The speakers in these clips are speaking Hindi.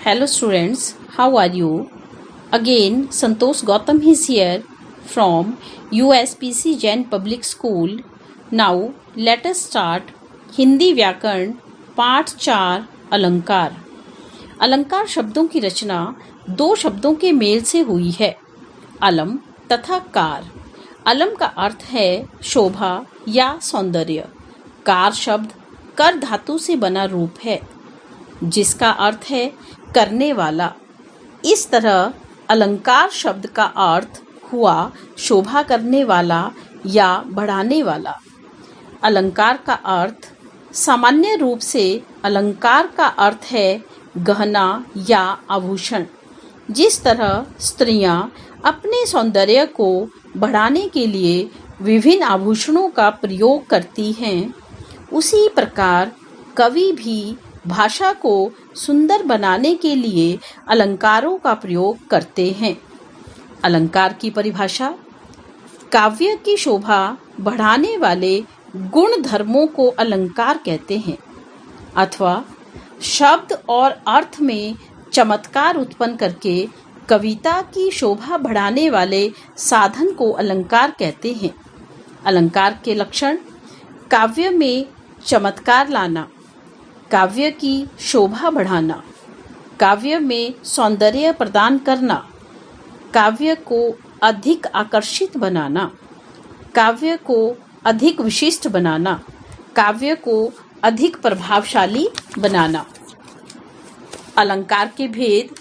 Hello students, how are you? Again, Santosh Gautam is here from USPC Jain Public School. Now, let us start Hindi व्याकरण पाठ 4 अलंकार। अलंकार शब्दों की रचना दो शब्दों के मेल से हुई है, अलम तथा कार। अलम का अर्थ है शोभा या सौंदर्य। कार शब्द कर धातु से बना रूप है जिसका अर्थ है करने वाला। इस तरह अलंकार शब्द का अर्थ हुआ शोभा करने वाला या बढ़ाने वाला। अलंकार का अर्थ सामान्य रूप से अलंकार का अर्थ है गहना या आभूषण। जिस तरह स्त्रियां अपने सौंदर्य को बढ़ाने के लिए विभिन्न आभूषणों का प्रयोग करती हैं, उसी प्रकार कवि भी भाषा को सुंदर बनाने के लिए अलंकारों का प्रयोग करते हैं। अलंकार की परिभाषा: काव्य की शोभा बढ़ाने वाले गुण धर्मों को अलंकार कहते हैं, अथवा शब्द और अर्थ में चमत्कार उत्पन्न करके कविता की शोभा बढ़ाने वाले साधन को अलंकार कहते हैं। अलंकार के लक्षण: काव्य में चमत्कार लाना, काव्य की शोभा बढ़ाना, काव्य में सौंदर्य प्रदान करना, काव्य को अधिक आकर्षित बनाना, काव्य को अधिक विशिष्ट बनाना, काव्य को अधिक प्रभावशाली बनाना। अलंकार के भेद: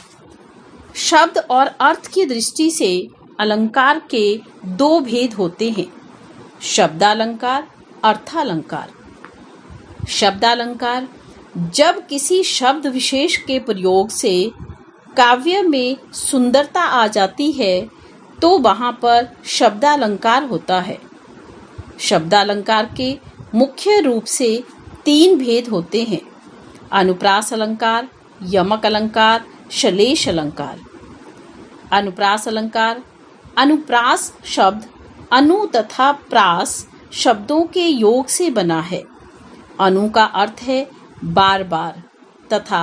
शब्द और अर्थ की दृष्टि से अलंकार के दो भेद होते हैं, शब्दालंकार, अर्थालंकार। शब्दालंकार: जब किसी शब्द विशेष के प्रयोग से काव्य में सुंदरता आ जाती है तो वहाँ पर शब्दालंकार होता है। शब्दालंकार के मुख्य रूप से तीन भेद होते हैं, अनुप्रास अलंकार, यमक अलंकार, श्लेष अलंकार। अनुप्रास अलंकार: अनुप्रास शब्द अनु तथा प्रास शब्दों के योग से बना है। अनु का अर्थ है बार बार तथा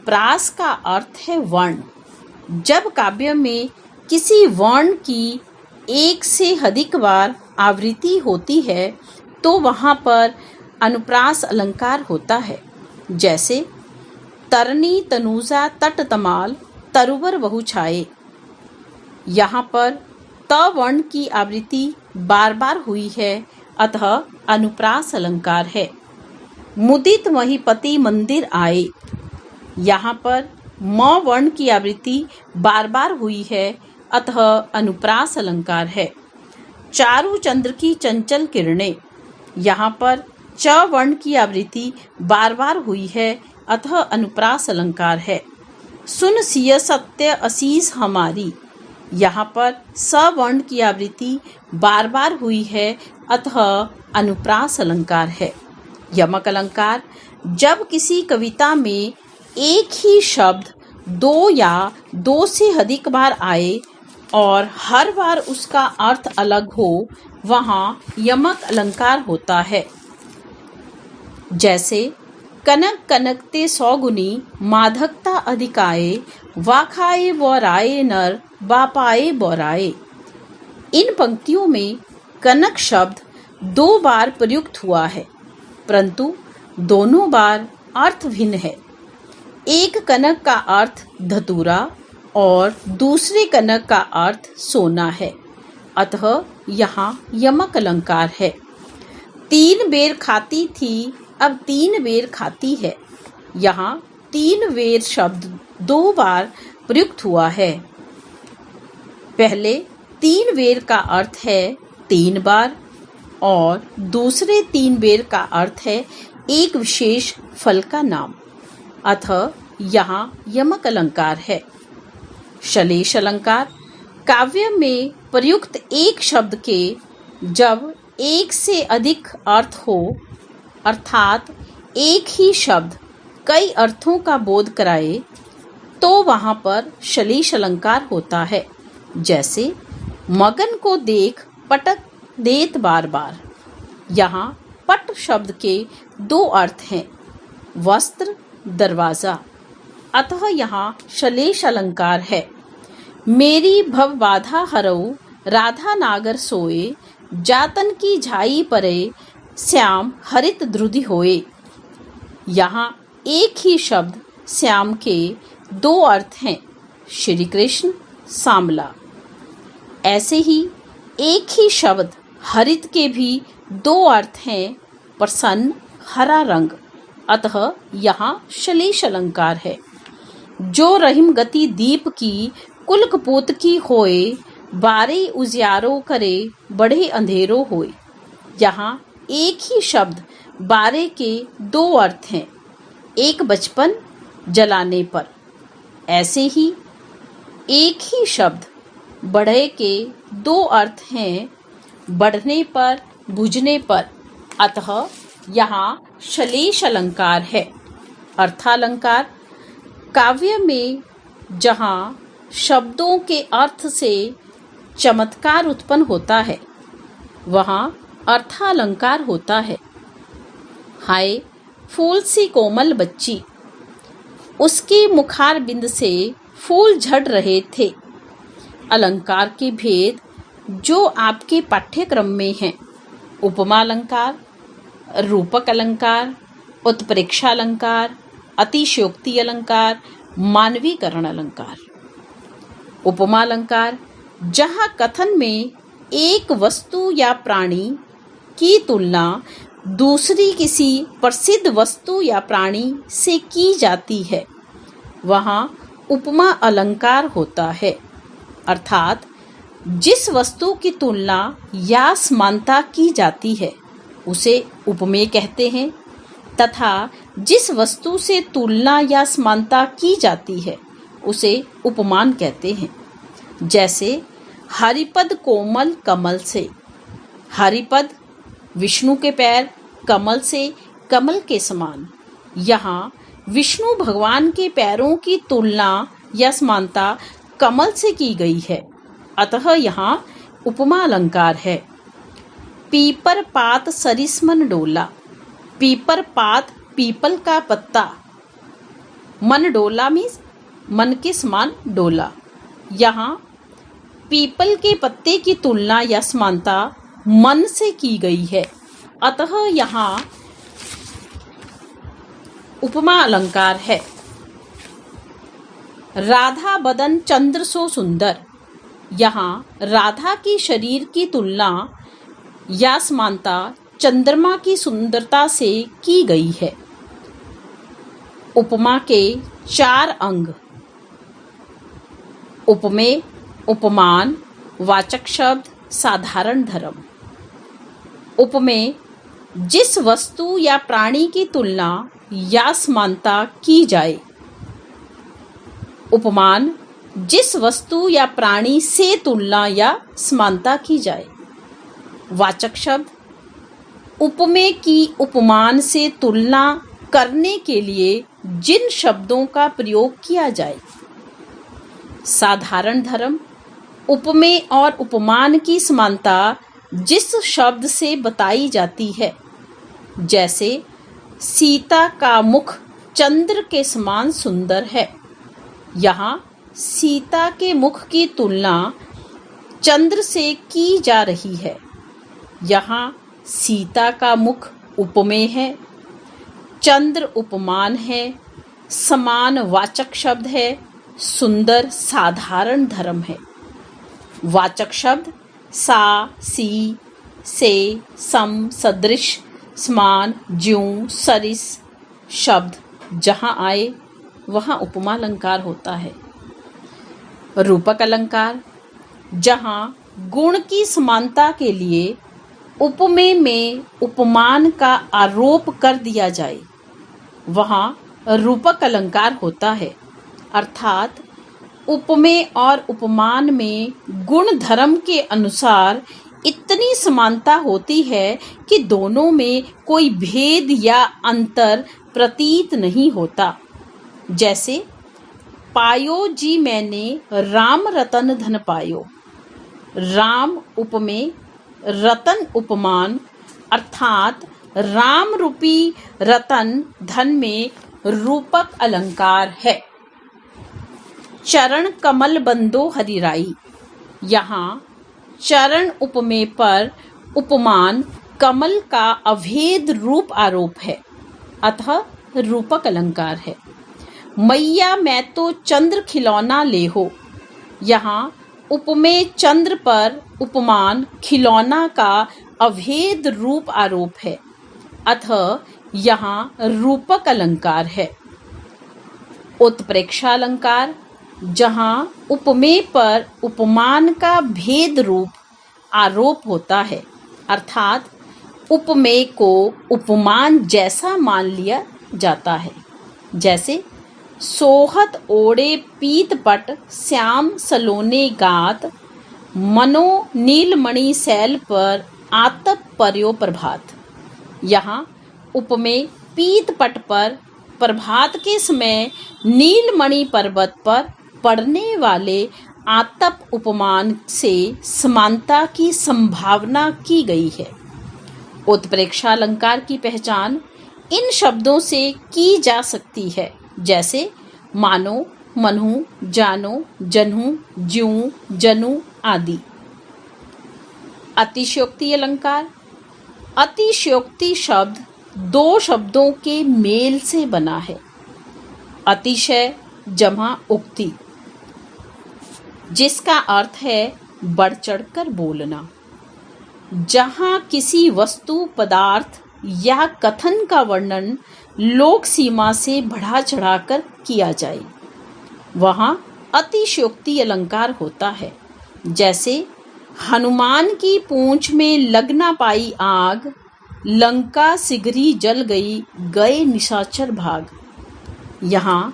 प्रास का अर्थ है वर्ण। जब काव्य में किसी वर्ण की एक से अधिक बार आवृत्ति होती है तो वहाँ पर अनुप्रास अलंकार होता है। जैसे तरनी तनुजा तट तमाल तरुवर बहु छाए। यहाँ पर त वर्ण की आवृत्ति बार बार हुई है, अतः अनुप्रास अलंकार है। मुदित महीपति मंदिर आए। यहाँ पर म वर्ण की आवृत्ति बार बार हुई है, अतः अनुप्रास अलंकार है। चारु चंद्र की चंचल किरणें। यहाँ पर च वर्ण की आवृत्ति बार बार हुई है, अतः अनुप्रास अलंकार है। सुन सिय सत्य असीस हमारी। यहाँ पर स वर्ण की आवृत्ति बार बार हुई है, अतः अनुप्रास अलंकार है। यमक अलंकार: जब किसी कविता में एक ही शब्द दो या दो से अधिक बार आए और हर बार उसका अर्थ अलग हो, वहाँ यमक अलंकार होता है। जैसे कनक कनकते सौगुनी माधकता अधिकाए, वाखाए बोराए नर बापाए बोराए। इन पंक्तियों में कनक शब्द दो बार प्रयुक्त हुआ है, परंतु दोनों बार अर्थ भिन्न है। एक कनक का अर्थ धतूरा और दूसरे कनक का अर्थ सोना है, अतः यहाँ यमक अलंकार है। तीन बेर खाती थी, अब तीन बेर खाती है। यहाँ तीन बेर शब्द दो बार प्रयुक्त हुआ है। पहले तीन बेर का अर्थ है तीन बार और दूसरे तीन बेर का अर्थ है एक विशेष फल का नाम, अतः यहाँ यमक अलंकार है। श्लेष अलंकार: काव्य में प्रयुक्त एक शब्द के जब एक से अधिक अर्थ हो, अर्थात एक ही शब्द कई अर्थों का बोध कराए, तो वहाँ पर श्लेष अलंकार होता है। जैसे मगन को देख पटक देत बार बार। यहाँ पट शब्द के दो अर्थ हैं, वस्त्र, दरवाजा। अतः यहाँ श्लेष अलंकार है। मेरी भव बाधा हरौ राधा नागर सोए, जातन की झाई परे श्याम हरित द्रुधि होए। यहाँ एक ही शब्द श्याम के दो अर्थ हैं, श्री कृष्ण, सांवला। ऐसे ही एक ही शब्द हरित के भी दो अर्थ हैं, प्रसन्न, हरा रंग। अतः यहाँ श्लेष अलंकार है। जो रहीम गति दीप की कुल कपूत की होए, बारे उजियारो करे बढ़े अंधेरो होए। यहाँ एक ही शब्द बारे के दो अर्थ हैं, एक बचपन, जलाने पर। ऐसे ही एक ही शब्द बढ़े के दो अर्थ हैं, बढ़ने पर, बुझने पर। अतः यहाँ श्लेष अलंकार है। अर्थालंकार काव्य में जहाँ शब्दों के अर्थ से चमत्कार उत्पन्न होता है, वहाँ अर्थालंकार होता है। हाय फूल सी कोमल बच्ची, उसके मुखार बिंद से फूल झड़ रहे थे। अलंकार के भेद जो आपके पाठ्यक्रम में हैं, उपमा अलंकार, रूपक अलंकार, उत्प्रेक्षा अलंकार, अतिशयोक्ति अलंकार, मानवीकरण अलंकार। उपमा अलंकार जहाँ कथन में एक वस्तु या प्राणी की तुलना दूसरी किसी प्रसिद्ध वस्तु या प्राणी से की जाती है, वहाँ उपमा अलंकार होता है। अर्थात जिस वस्तु की तुलना या समानता की जाती है उसे उपमेय कहते हैं, तथा जिस वस्तु से तुलना या समानता की जाती है उसे उपमान कहते हैं। जैसे हरिपद कोमल कमल से, हरिपद विष्णु के पैर, कमल से कमल के समान। यहाँ विष्णु भगवान के पैरों की तुलना या समानता कमल से की गई है, अतः यहाँ उपमा अलंकार है। पीपर पात सरिसमन डोला, पीपर पात पीपल का पत्ता, मन डोला मीन्स मन के समान डोला। यहाँ पीपल के पत्ते की तुलना या समानता मन से की गई है, अतः यहाँ उपमा अलंकार है। राधा बदन चंद्र सो सुंदर, यहाँ राधा की शरीर की तुलना या समानता चंद्रमा की सुंदरता से की गई है। उपमा के चार अंग, उपमेय, उपमान, वाचक शब्द, साधारण धर्म। उपमेय जिस वस्तु या प्राणी की तुलना या समानता की जाए। उपमान जिस वस्तु या प्राणी से तुलना या समानता की जाए। वाचक शब्द उपमेय की उपमान से तुलना करने के लिए जिन शब्दों का प्रयोग किया जाए। साधारण धर्म उपमेय और उपमान की समानता जिस शब्द से बताई जाती है। जैसे सीता का मुख चंद्र के समान सुंदर है, यहाँ सीता के मुख की तुलना चंद्र से की जा रही है। यहाँ सीता का मुख उपमेय है, चंद्र उपमान है, समान वाचक शब्द है, सुंदर साधारण धर्म है। वाचक शब्द सा, सी, से, सम, सदृश, समान, ज्यों, सरिस शब्द जहाँ आए वहाँ उपमा अलंकार होता है। रूपक अलंकार जहाँ गुण की समानता के लिए उपमेय में उपमान का आरोप कर दिया जाए, वहाँ रूपक अलंकार होता है। अर्थात उपमेय और उपमान में गुण धर्म के अनुसार इतनी समानता होती है कि दोनों में कोई भेद या अंतर प्रतीत नहीं होता। जैसे पायो जी मैंने राम रतन धन पायो, राम उपमेय, रतन उपमान। अर्थात राम रूपी रतन धन में रूपक अलंकार है। चरण कमल बंदो हरिराई। यहाँ चरण उपमेय पर उपमान कमल का अभेद रूप आरोप है, अतः रूपक अलंकार है। मैया मैं तो चंद्र खिलौना ले हो। यहाँ उपमेय चंद्र पर उपमान खिलौना का अभेद रूप आरोप है, अतः यहाँ रूपक अलंकार है। उत्प्रेक्षा अलंकार, जहाँ उपमेय पर उपमान का भेद रूप आरोप होता है, अर्थात उपमेय को उपमान जैसा मान लिया जाता है। जैसे सोहत ओढ़े पीतपट श्याम सलोने गात, मनो नीलमणि शैल पर आतप पर्यो प्रभात। यहाँ उपमेय पीतपट पर प्रभात के समय नीलमणि पर्वत पर पड़ने वाले आतप उपमान से समानता की संभावना की गई है। उत्प्रेक्षा अलंकार की पहचान इन शब्दों से की जा सकती है, जैसे मानो, मनहु, जानो, जनहु, ज्यों, जनु आदि। अतिशयोक्ति अलंकार, अतिशयोक्ति शब्द दो शब्दों के मेल से बना है। अतिशय जमा उक्ति, जिसका अर्थ है बढ़ चढ़कर बोलना। जहाँ किसी वस्तु, पदार्थ या कथन का वर्णन लोक सीमा से बढ़ा चढ़ाकर किया जाए, वहाँ अतिशयोक्ति अलंकार होता है। जैसे हनुमान की पूंछ में लग ना पाई आग, लंका सिगरी जल गई, गए निशाचर भाग। यहाँ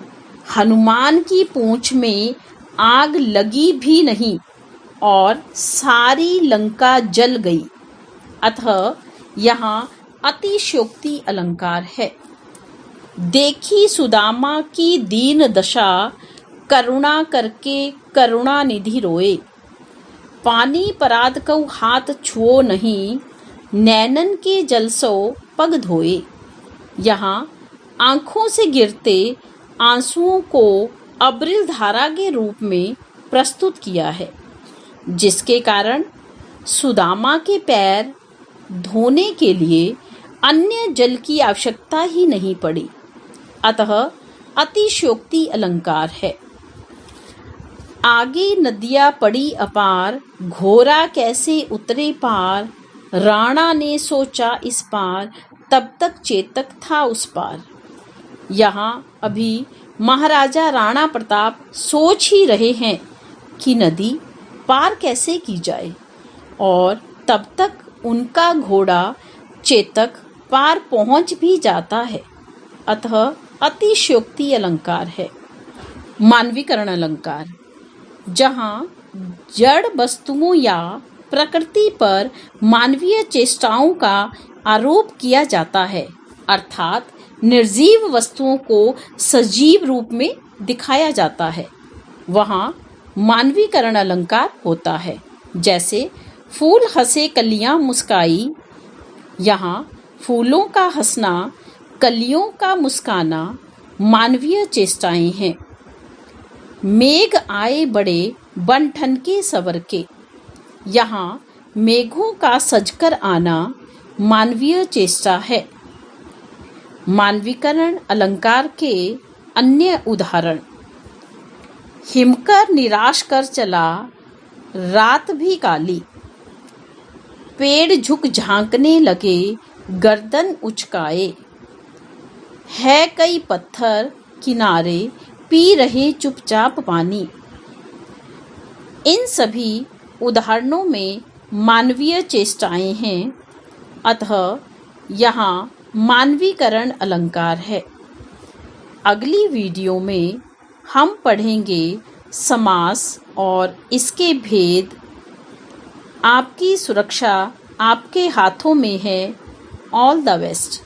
हनुमान की पूंछ में आग लगी भी नहीं और सारी लंका जल गई, अतः यहाँ अतिशयोक्ति अलंकार है। देखी सुदामा की दीन दशा, करुणा करके करुणा निधि रोए। पानी पराद कऊ हाथ छुओ नहीं, नैनन के जल सो पग धोए। यहाँ आँखों से गिरते आंसुओं को अब्रिल धारा के रूप में प्रस्तुत किया है, जिसके कारण सुदामा के पैर धोने के लिए अन्य जल की आवश्यकता ही नहीं पड़ी, अतः अतिशयोक्ति अलंकार है। आगे नदियाँ पड़ी अपार, घोड़ा कैसे उतरे पार। राणा ने सोचा इस पार, तब तक चेतक था उस पार। यहाँ अभी महाराजा राणा प्रताप सोच ही रहे हैं कि नदी पार कैसे की जाए, और तब तक उनका घोड़ा चेतक पार पहुंच भी जाता है, अतः अतिशयोक्ति अलंकार है। मानवीकरण अलंकार, जहाँ जड़ वस्तुओं या प्रकृति पर मानवीय चेष्टाओं का आरोप किया जाता है, अर्थात निर्जीव वस्तुओं को सजीव रूप में दिखाया जाता है, वहाँ मानवीकरण अलंकार होता है। जैसे फूल हंसे कलियां मुस्काई, यहाँ फूलों का हंसना, कलियों का मुस्काना मानवीय चेष्टाएं हैं। मेघ आए बड़े बन ठन के सवर के, यहाँ मेघों का सजकर आना मानवीय चेष्टा है। मानवीकरण अलंकार के अन्य उदाहरण, हिमकर निराश कर चला, रात भी काली। पेड़ झुक झांकने लगे, गर्दन उचकाए। है कई पत्थर किनारे, पी रहे चुपचाप पानी। इन सभी उदाहरणों में मानवीय चेष्टाएं हैं, अतः यहाँ मानवीकरण अलंकार है। अगली वीडियो में हम पढ़ेंगे समास और इसके भेद। आपकी सुरक्षा आपके हाथों में है। All the best.